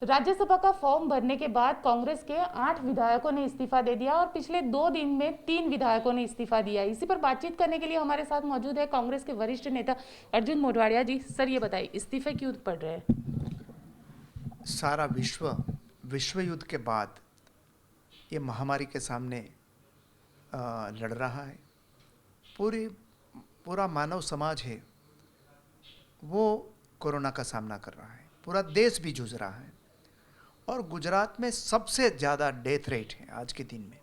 राज्यसभा का फॉर्म भरने के बाद कांग्रेस के 8 विधायकों ने इस्तीफा दे दिया और पिछले 2 दिन में 3 विधायकों ने इस्तीफा दिया। इसी पर बातचीत करने के लिए हमारे साथ मौजूद है कांग्रेस के वरिष्ठ नेता अर्जुन मोढवाडिया जी। सर, ये बताइए, इस्तीफे क्यों पड़ रहे हैं? सारा विश्व युद्ध के बाद ये महामारी के सामने लड़ रहा है। पूरा मानव समाज है वो कोरोना का सामना कर रहा है। पूरा देश भी जूझ रहा है और गुजरात में सबसे ज़्यादा डेथ रेट है आज के दिन में।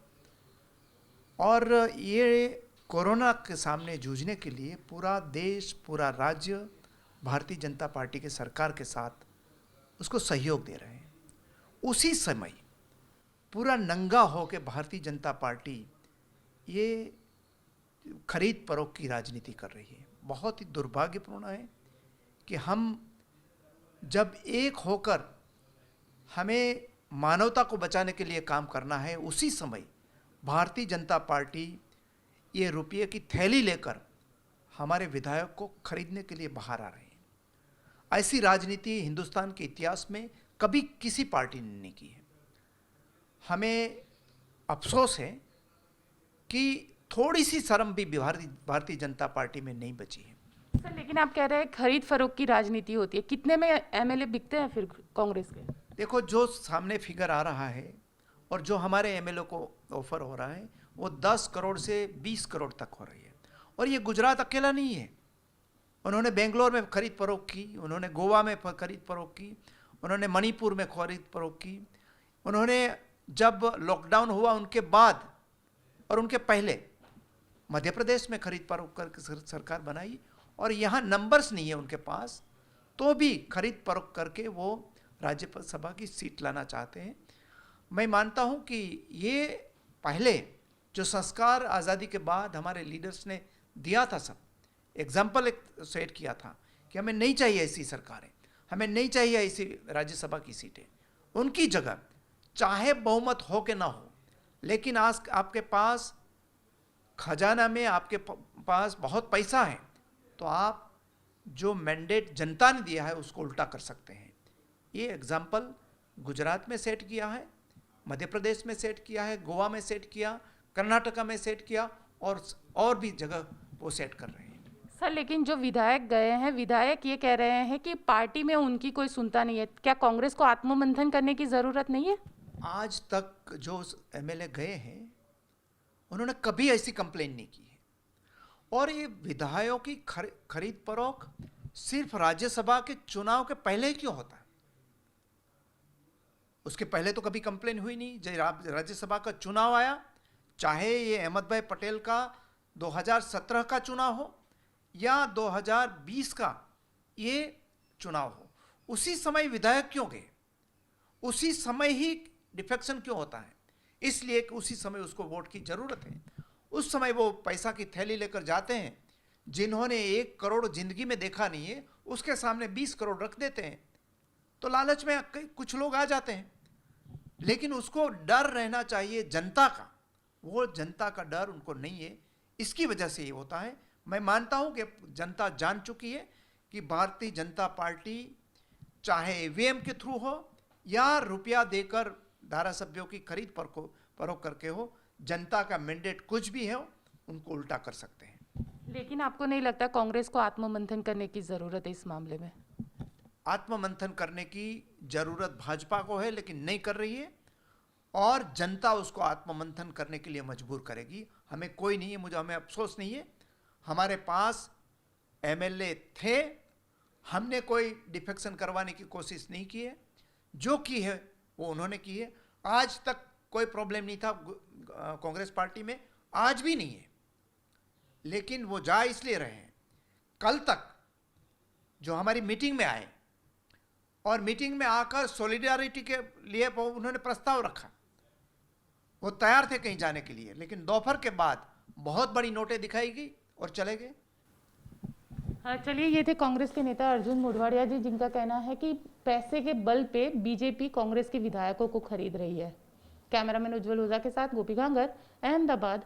और ये कोरोना के सामने जूझने के लिए पूरा देश, पूरा राज्य भारतीय जनता पार्टी के सरकार के साथ उसको सहयोग दे रहे हैं। उसी समय पूरा नंगा हो के भारतीय जनता पार्टी ये खरीद फरोख्त की राजनीति कर रही है। बहुत ही दुर्भाग्यपूर्ण है कि हम जब एक होकर हमें मानवता को बचाने के लिए काम करना है, उसी समय भारतीय जनता पार्टी ये रुपये की थैली लेकर हमारे विधायक को खरीदने के लिए बाहर आ रहे हैं। ऐसी राजनीति हिंदुस्तान के इतिहास में कभी किसी पार्टी ने नहीं की है। हमें अफसोस है कि थोड़ी सी शर्म भी भारतीय जनता पार्टी में नहीं बची है। सर, लेकिन आप कह रहे हैं खरीद फरोख्त की राजनीति होती है। कितने में एमएलए बिकते हैं फिर कांग्रेस के? देखो, जो सामने फिगर आ रहा है और जो हमारे एमएलए को ऑफर हो रहा है वो 10 करोड़ से 20 करोड़ तक हो रही है। और ये गुजरात अकेला नहीं है। उन्होंने बेंगलोर में खरीद फरोख्त की, उन्होंने गोवा में खरीद फरोख्त की, उन्होंने मणिपुर में खरीद फरोख्त की, उन्होंने जब लॉकडाउन हुआ उनके बाद और उनके पहले मध्य प्रदेश में खरीद फरोख्त करके सरकार बनाई। और यहाँ नंबर्स नहीं है उनके पास, तो भी खरीद फरोख्त करके वो राज्यसभा की सीट लाना चाहते हैं। मैं मानता हूँ कि ये पहले जो संस्कार आज़ादी के बाद हमारे लीडर्स ने दिया था, सब एग्जाम्पल एक सेट किया था कि हमें नहीं चाहिए ऐसी सरकारें, हमें नहीं चाहिए ऐसी राज्यसभा की सीटें। उनकी जगह चाहे बहुमत हो कि ना हो, लेकिन आज आपके पास खजाना में आपके पास बहुत पैसा है, तो आप जो मैंडेट जनता ने दिया है उसको उल्टा कर सकते हैं। ये एग्जाम्पल गुजरात में सेट किया है, मध्य प्रदेश में सेट किया है, गोवा में सेट किया, कर्नाटका में सेट किया और भी जगह वो सेट कर रहे हैं। सर, लेकिन जो विधायक गए हैं, विधायक ये कह रहे हैं कि पार्टी में उनकी कोई सुनता नहीं है। क्या कांग्रेस को आत्ममंथन करने की जरूरत नहीं है? आज तक जो एमएलए गए हैं उन्होंने कभी ऐसी कंप्लेन नहीं की है। और ये विधायकों की खरीद फरोख्त सिर्फ राज्यसभा के चुनाव के पहले क्यों होता है? उसके पहले तो कभी कंप्लेन हुई नहीं। जब राज्यसभा का चुनाव आया, चाहे ये अहमद भाई पटेल का 2017 का चुनाव हो या 2020 का ये चुनाव हो, उसी समय विधायक क्यों गए? उसी समय ही डिफेक्शन क्यों होता है? इसलिए कि उसी समय उसको वोट की जरूरत है। उस समय वो पैसा की थैली लेकर जाते हैं। जिन्होंने 1 करोड़ जिंदगी में देखा नहीं है उसके सामने 20 करोड़ रख देते हैं, तो लालच में कुछ लोग आ जाते हैं। लेकिन उसको डर रहना चाहिए जनता का, वो जनता का डर उनको नहीं है। इसकी वजह से ये होता है। मैं मानता हूं कि जनता जान चुकी है कि भारतीय जनता पार्टी चाहे ईवीएम के थ्रू हो या रुपया देकर धारासभ्यों की खरीद फरोख्त करके हो, जनता का मैंडेट कुछ भी है उनको उल्टा कर सकते हैं। लेकिन आपको नहीं लगता कांग्रेस को आत्ममंथन करने की जरूरत है इस मामले में? आत्ममंथन करने की जरूरत भाजपा को है, लेकिन नहीं कर रही है और जनता उसको आत्ममंथन करने के लिए मजबूर करेगी। हमें कोई नहीं है, हमें अफसोस नहीं है। हमारे पास एमएलए थे, हमने कोई डिफेक्शन करवाने की कोशिश नहीं की है। जो की है वो उन्होंने की है। आज तक कोई प्रॉब्लम नहीं था कांग्रेस पार्टी में, आज भी नहीं है। लेकिन वो जा इसलिए रहे हैं, कल तक जो हमारी मीटिंग में आए और मीटिंग में आकर सॉलिडारिटी के लिए उन्होंने प्रस्ताव रखा, वो तैयार थे कहीं जाने के लिए, लेकिन दोपहर के बाद बहुत बड़ी नोटें दिखाई गई और चले गए। हाँ, चलिए, ये थे कांग्रेस के नेता अर्जुन मोढवाडिया जी, जिनका कहना है कि पैसे के बल पे बीजेपी कांग्रेस के विधायकों को खरीद रही है। कैमरामैन उज्जवल ओझा के साथ गोपी गांगर, अहमदाबाद।